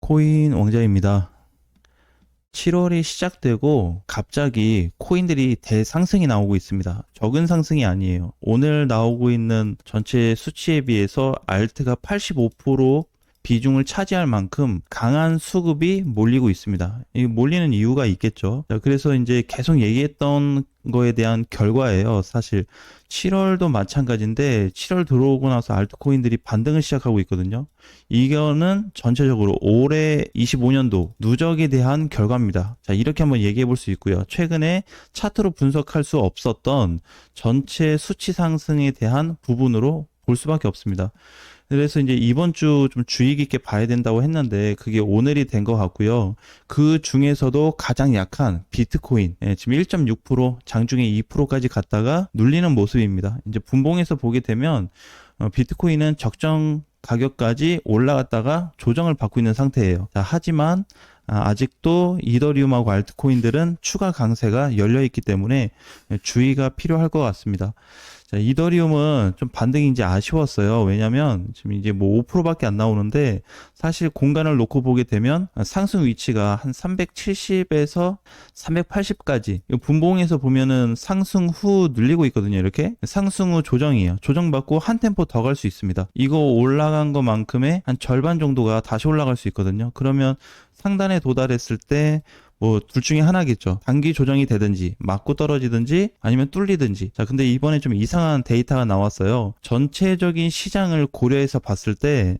비트코인 왕자입니다. 7월이 시작되고 갑자기 코인들이 대상승이 나오고 있습니다. 적은 상승이 아니에요. 오늘 나오고 있는 전체 수치에 비해서 알트가 85% 비중을 차지할 만큼 강한 수급이 몰리고 있습니다. 이 몰리는 이유가 있겠죠. 그래서 이제 계속 얘기했던 거에 대한 결과예요. 사실 7월도 마찬가지인데 7월 들어오고 나서 알트코인들이 반등을 시작하고 있거든요. 이거는 전체적으로 올해 25년도 누적에 대한 결과입니다. 자, 이렇게 한번 얘기해 볼 수 있고요. 최근에 차트로 분석할 수 없었던 전체 수치 상승에 대한 부분으로 볼 수밖에 없습니다. 그래서 이제 이번 주 좀 주의 깊게 봐야 된다고 했는데 그게 오늘이 된 것 같고요. 그 중에서도 가장 약한 비트코인, 지금 1.6% 장중에 2%까지 갔다가 눌리는 모습입니다. 이제 분봉에서 보게 되면 비트코인은 적정 가격까지 올라갔다가 조정을 받고 있는 상태예요. 자, 하지만 아직도 이더리움하고 알트코인들은 추가 강세가 열려 있기 때문에 주의가 필요할 것 같습니다. 자, 이더리움은 좀 반등이 이제 아쉬웠어요. 왜냐면 지금 이제 뭐 5%밖에 안 나오는데 사실 공간을 놓고 보게 되면 상승 위치가 한 370에서 380까지 분봉에서 보면은 상승 후 눌리고 있거든요. 이렇게 상승 후 조정이에요. 조정받고 한 템포 더 갈 수 있습니다. 이거 올라간 것만큼의 한 절반 정도가 다시 올라갈 수 있거든요. 그러면 상단에 도달했을 때 뭐 둘 중에 하나겠죠. 단기 조정이 되든지 맞고 떨어지든지 아니면 뚫리든지. 자, 근데 이번에 좀 이상한 데이터가 나왔어요. 전체적인 시장을 고려해서 봤을 때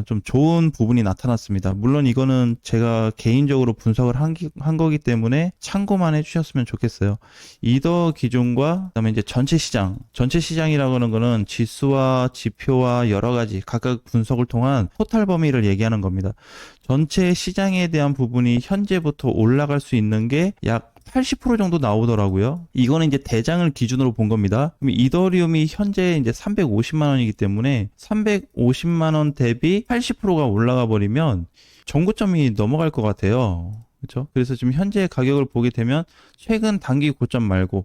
좀 좋은 부분이 나타났습니다. 물론 이거는 제가 개인적으로 분석을 한 거기 때문에 참고만 해주셨으면 좋겠어요. 이더 기준과 그다음에 이제 전체 시장이라고 하는 거는 지수와 지표와 여러 가지 각각 분석을 통한 토탈 범위를 얘기하는 겁니다. 전체 시장에 대한 부분이 현재부터 올라갈 수 있는 게 약 80% 정도 나오더라고요. 이거는 이제 대장을 기준으로 본 겁니다. 그럼 이더리움이 현재 이제 350만 원이기 때문에 350만 원 대비 80%가 올라가 버리면 정고점이 넘어갈 것 같아요. 그렇죠? 그래서 지금 현재 가격을 보게 되면 최근 단기 고점 말고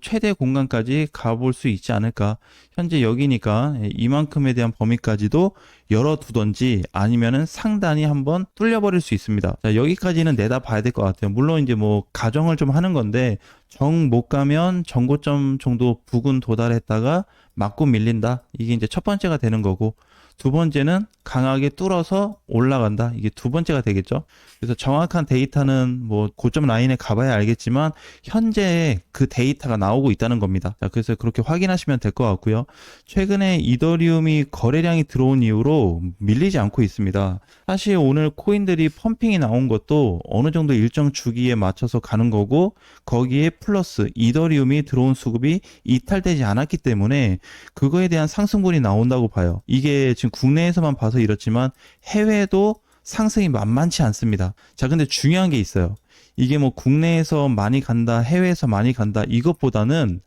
최대 공간까지 가볼 수 있지 않을까. 현재 여기니까 이만큼에 대한 범위까지도 열어두던지 아니면은 상단이 한번 뚫려버릴 수 있습니다. 자, 여기까지는 내다 봐야 될 것 같아요. 물론 이제 뭐 가정을 좀 하는 건데 정 못 가면 정고점 정도 부근 도달했다가 맞고 밀린다. 이게 이제 첫 번째가 되는 거고, 두 번째는 강하게 뚫어서 올라간다. 이게 두 번째가 되겠죠. 그래서 정확한 데이터는 뭐 고점 라인에 가봐야 알겠지만 현재 그 데이터가 나오고 있다는 겁니다. 자, 그래서 그렇게 확인하시면 될 것 같고요. 최근에 이더리움이 거래량이 들어온 이후로 밀리지 않고 있습니다. 사실 오늘 코인들이 펌핑이 나온 것도 어느 정도 일정 주기에 맞춰서 가는 거고, 거기에 플러스 이더리움이 들어온 수급이 이탈되지 않았기 때문에 그거에 대한 상승분이 나온다고 봐요. 이게 지금 국내에서만 봐서 이렇지만 해외도 상승이 만만치 않습니다. 자, 근데 중요한 게 있어요. 이게 뭐 국내에서 많이 간다, 해외에서 많이 간다, 이것보다는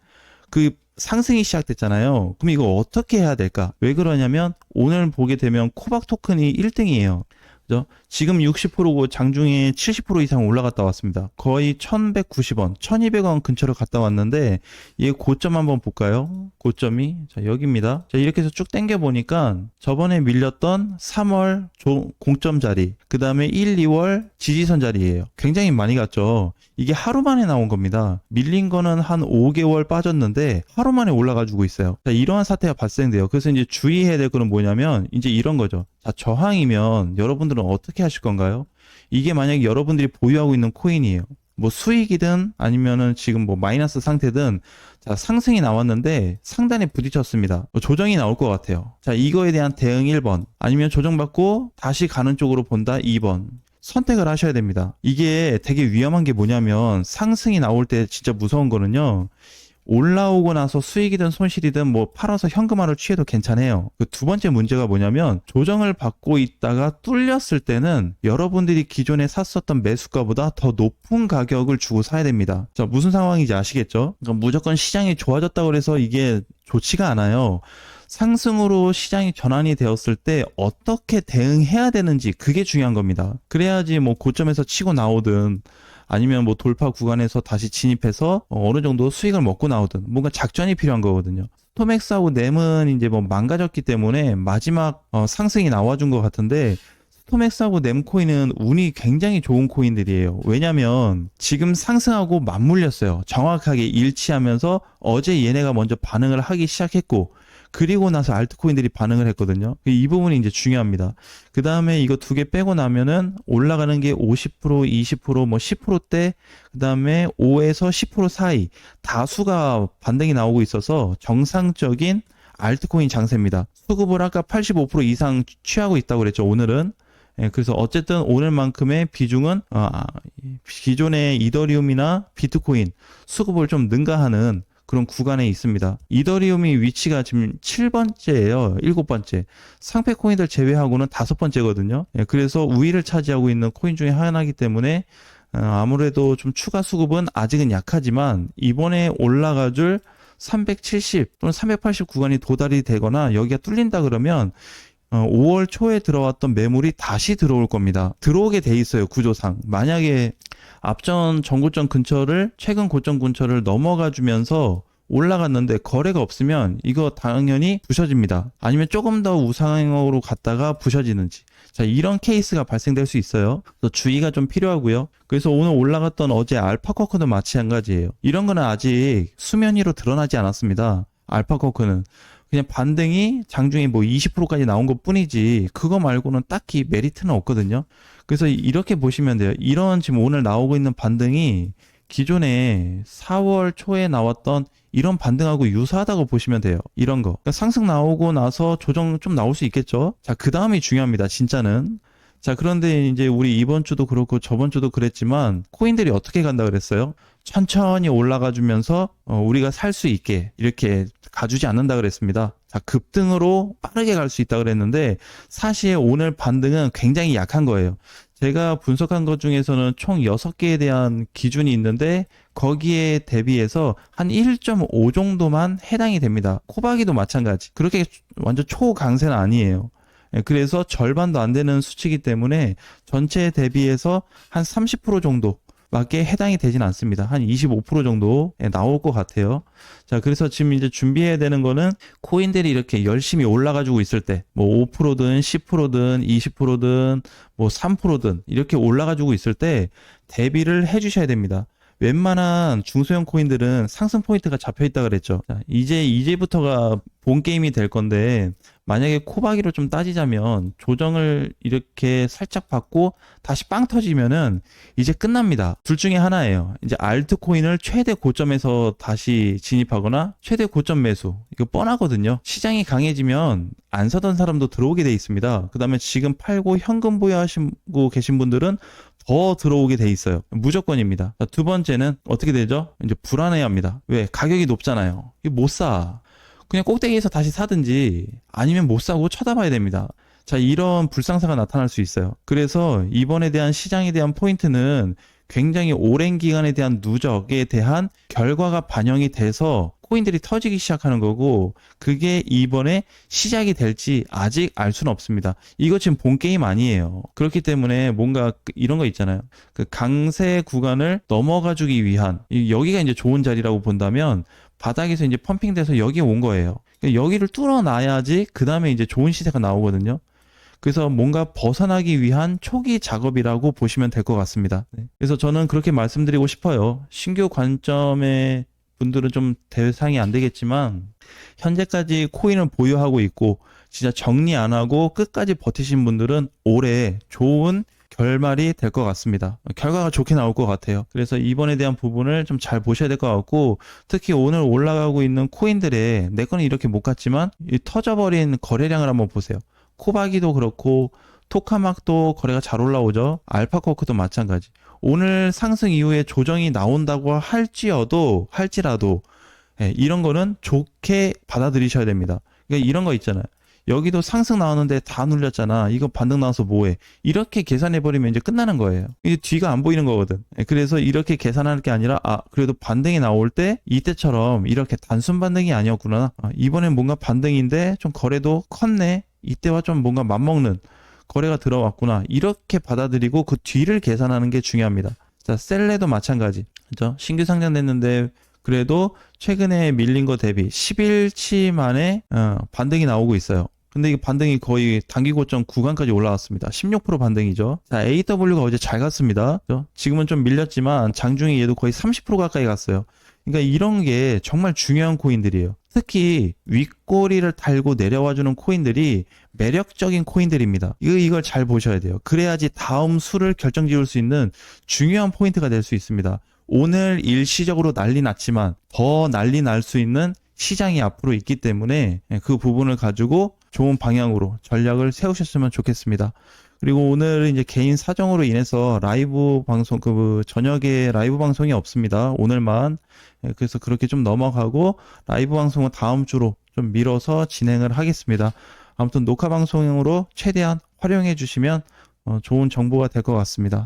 그 상승이 시작됐잖아요. 그럼 이거 어떻게 해야 될까? 왜 그러냐면 오늘 보게 되면 코박 토큰이 1등이에요. 그죠? 지금 60%고 장중에 70% 이상 올라갔다 왔습니다. 거의 1190원, 1200원 근처로 갔다 왔는데 얘 고점 한번 볼까요? 고점이 자, 여기입니다. 자, 이렇게 해서 쭉 당겨 보니까 저번에 밀렸던 3월 공점 자리, 그 다음에 1, 2월 지지선 자리예요. 굉장히 많이 갔죠. 이게 하루 만에 나온 겁니다. 밀린 거는 한 5개월 빠졌는데 하루 만에 올라가지고 있어요. 자, 이러한 사태가 발생돼요. 그래서 이제 주의해야 될 거는 뭐냐면 이제 이런 거죠. 자, 저항이면 여러분들은 어떻게 하실 건가요? 이게 만약에 여러분들이 보유하고 있는 코인이에요. 뭐 수익이든 아니면은 지금 뭐 마이너스 상태든, 자, 상승이 나왔는데 상단에 부딪혔습니다. 조정이 나올 것 같아요. 자, 이거에 대한 대응 1번, 아니면 조정받고 다시 가는 쪽으로 본다 2번. 선택을 하셔야 됩니다. 이게 되게 위험한 게 뭐냐면 상승이 나올 때 진짜 무서운 거는요, 올라오고 나서 수익이든 손실이든 뭐 팔아서 현금화를 취해도 괜찮아요. 그 두 번째 문제가 뭐냐면 조정을 받고 있다가 뚫렸을 때는 여러분들이 기존에 샀었던 매수가보다 더 높은 가격을 주고 사야 됩니다. 자, 무슨 상황인지 아시겠죠? 그러니까 무조건 시장이 좋아졌다고 해서 이게 좋지가 않아요. 상승으로 시장이 전환이 되었을 때 어떻게 대응해야 되는지, 그게 중요한 겁니다. 그래야지 뭐 고점에서 치고 나오든 아니면 뭐 돌파 구간에서 다시 진입해서 어느 정도 수익을 먹고 나오든 뭔가 작전이 필요한 거거든요. 스토맥스하고 넴은 이제 뭐 망가졌기 때문에 마지막 상승이 나와준 것 같은데, 스토맥스하고 nem코인은 운이 굉장히 좋은 코인들이에요. 왜냐면 지금 상승하고 맞물렸어요. 정확하게 일치하면서 어제 얘네가 먼저 반응을 하기 시작했고, 그리고 나서 알트코인들이 반응을 했거든요. 이 부분이 이제 중요합니다. 그 다음에 이거 두 개 빼고 나면은 올라가는 게 50%, 20%, 뭐 10%대, 그 다음에 5에서 10% 사이 다수가 반등이 나오고 있어서 정상적인 알트코인 장세입니다. 수급을 아까 85% 이상 취하고 있다고 그랬죠, 오늘은. 예, 그래서 어쨌든 오늘만큼의 비중은 기존의 이더리움이나 비트코인 수급을 좀 능가하는 그런 구간에 있습니다. 이더리움이 위치가 지금 7번째예요. 7번째. 상패 코인들 제외하고는 5번째거든요. 예, 그래서 우위를 차지하고 있는 코인 중에 하나이기 때문에 아무래도 좀 추가 수급은 아직은 약하지만 이번에 올라가줄 370 또는 380 구간이 도달이 되거나 여기가 뚫린다 그러면 5월 초에 들어왔던 매물이 다시 들어올 겁니다. 들어오게 돼 있어요, 구조상. 만약에 앞전 전고점 근처를, 최근 고점 근처를 넘어가 주면서 올라갔는데 거래가 없으면 이거 당연히 부셔집니다. 아니면 조금 더 우상향으로 갔다가 부셔지는지. 자, 이런 케이스가 발생될 수 있어요. 그래서 주의가 좀 필요하고요. 그래서 오늘 올라갔던 어제 알파커크도 마찬가지예요. 이런 거는 아직 수면 위로 드러나지 않았습니다. 알파커크는. 그냥 반등이 장중에 뭐 20%까지 나온 것 뿐이지 그거 말고는 딱히 메리트는 없거든요. 그래서 이렇게 보시면 돼요. 이런 지금 오늘 나오고 있는 반등이 기존에 4월 초에 나왔던 이런 반등하고 유사하다고 보시면 돼요. 이런 거. 그러니까 상승 나오고 나서 조정 좀 나올 수 있겠죠. 자, 그 다음이 중요합니다. 진짜는. 자, 그런데 이제 우리 이번 주도 그렇고 저번 주도 그랬지만 코인들이 어떻게 간다 그랬어요? 천천히 올라가 주면서 우리가 살 수 있게 이렇게 가주지 않는다 그랬습니다. 자, 급등으로 빠르게 갈 수 있다 그랬는데 사실 오늘 반등은 굉장히 약한 거예요. 제가 분석한 것 중에서는 총 6개에 대한 기준이 있는데 거기에 대비해서 한 1.5 정도만 해당이 됩니다. 코바기도 마찬가지. 그렇게 완전 초강세는 아니에요. 그래서 절반도 안 되는 수치이기 때문에 전체에 대비해서 한 30% 정도 밖에 해당이 되진 않습니다. 한 25% 정도 나올 것 같아요. 자, 그래서 지금 이제 준비해야 되는 거는 코인들이 이렇게 열심히 올라가지고 있을 때, 뭐 5%든 10%든 20%든 뭐 3%든 이렇게 올라가지고 있을 때 대비를 해 주셔야 됩니다. 웬만한 중소형 코인들은 상승 포인트가 잡혀 있다 그랬죠. 자, 이제부터가 본 게임이 될 건데 만약에 코바기로 좀 따지자면 조정을 이렇게 살짝 받고 다시 빵 터지면은 이제 끝납니다. 둘 중에 하나예요. 이제 알트코인을 최대 고점에서 다시 진입하거나 최대 고점 매수. 이거 뻔하거든요. 시장이 강해지면 안 사던 사람도 들어오게 돼 있습니다. 그 다음에 지금 팔고 현금 보유하시고 계신 분들은 더 들어오게 돼 있어요. 무조건입니다. 자, 두 번째는 어떻게 되죠? 이제 불안해합니다. 왜? 가격이 높잖아요. 이거 못 사. 그냥 꼭대기에서 다시 사든지 아니면 못 사고 쳐다봐야 됩니다. 자, 이런 불상사가 나타날 수 있어요. 그래서 이번에 대한 시장에 대한 포인트는 굉장히 오랜 기간에 대한 누적에 대한 결과가 반영이 돼서 코인들이 터지기 시작하는 거고 그게 이번에 시작이 될지 아직 알 수는 없습니다. 이거 지금 본 게임 아니에요. 그렇기 때문에 뭔가 이런 거 있잖아요. 그 강세 구간을 넘어가 주기 위한 여기가 이제 좋은 자리라고 본다면 바닥에서 이제 펌핑돼서 여기에 온 거예요. 여기를 뚫어놔야지 그 다음에 이제 좋은 시세가 나오거든요. 그래서 뭔가 벗어나기 위한 초기 작업이라고 보시면 될 것 같습니다. 그래서 저는 그렇게 말씀드리고 싶어요. 신규 관점의 분들은 좀 대상이 안 되겠지만 현재까지 코인을 보유하고 있고 진짜 정리 안 하고 끝까지 버티신 분들은 올해 좋은 결말이 될 것 같습니다. 결과가 좋게 나올 것 같아요. 그래서 이번에 대한 부분을 좀 잘 보셔야 될 것 같고 특히 오늘 올라가고 있는 코인들의 내 거는 이렇게 못 갔지만 이 터져버린 거래량을 한번 보세요. 코바기도 그렇고 토카막도 거래가 잘 올라오죠. 알파코크도 마찬가지. 오늘 상승 이후에 조정이 나온다고 할지라도 이런 거는 좋게 받아들이셔야 됩니다. 그러니까 이런 거 있잖아요. 여기도 상승 나오는데 다 눌렸잖아. 이거 반등 나와서 뭐해? 이렇게 계산해버리면 이제 끝나는 거예요. 이제 뒤가 안 보이는 거거든. 그래서 이렇게 계산할 게 아니라 그래도 반등이 나올 때 이때처럼 이렇게 단순 반등이 아니었구나. 이번엔 뭔가 반등인데 좀 거래도 컸네. 이때와 좀 뭔가 맞먹는 거래가 들어왔구나. 이렇게 받아들이고 그 뒤를 계산하는 게 중요합니다. 자, 셀레도 마찬가지. 그죠? 신규 상장됐는데 그래도 최근에 밀린 거 대비 10일치 만에 반등이 나오고 있어요. 근데 이게 반등이 거의 단기 고점 구간까지 올라왔습니다. 16% 반등이죠. 자, AW가 어제 잘 갔습니다. 그죠? 지금은 좀 밀렸지만 장중에 얘도 거의 30% 가까이 갔어요. 그러니까 이런 게 정말 중요한 코인들이에요. 특히 윗꼬리를 달고 내려와주는 코인들이 매력적인 코인들입니다. 이걸 잘 보셔야 돼요. 그래야지 다음 수를 결정지을 수 있는 중요한 포인트가 될 수 있습니다. 오늘 일시적으로 난리 났지만 더 난리 날 수 있는 시장이 앞으로 있기 때문에 그 부분을 가지고 좋은 방향으로 전략을 세우셨으면 좋겠습니다. 그리고 오늘 이제 개인 사정으로 인해서 라이브 방송, 저녁에 라이브 방송이 없습니다. 오늘만. 그래서 그렇게 좀 넘어가고 라이브 방송은 다음 주로 좀 미뤄서 진행을 하겠습니다. 아무튼 녹화 방송으로 최대한 활용해 주시면 좋은 정보가 될 것 같습니다.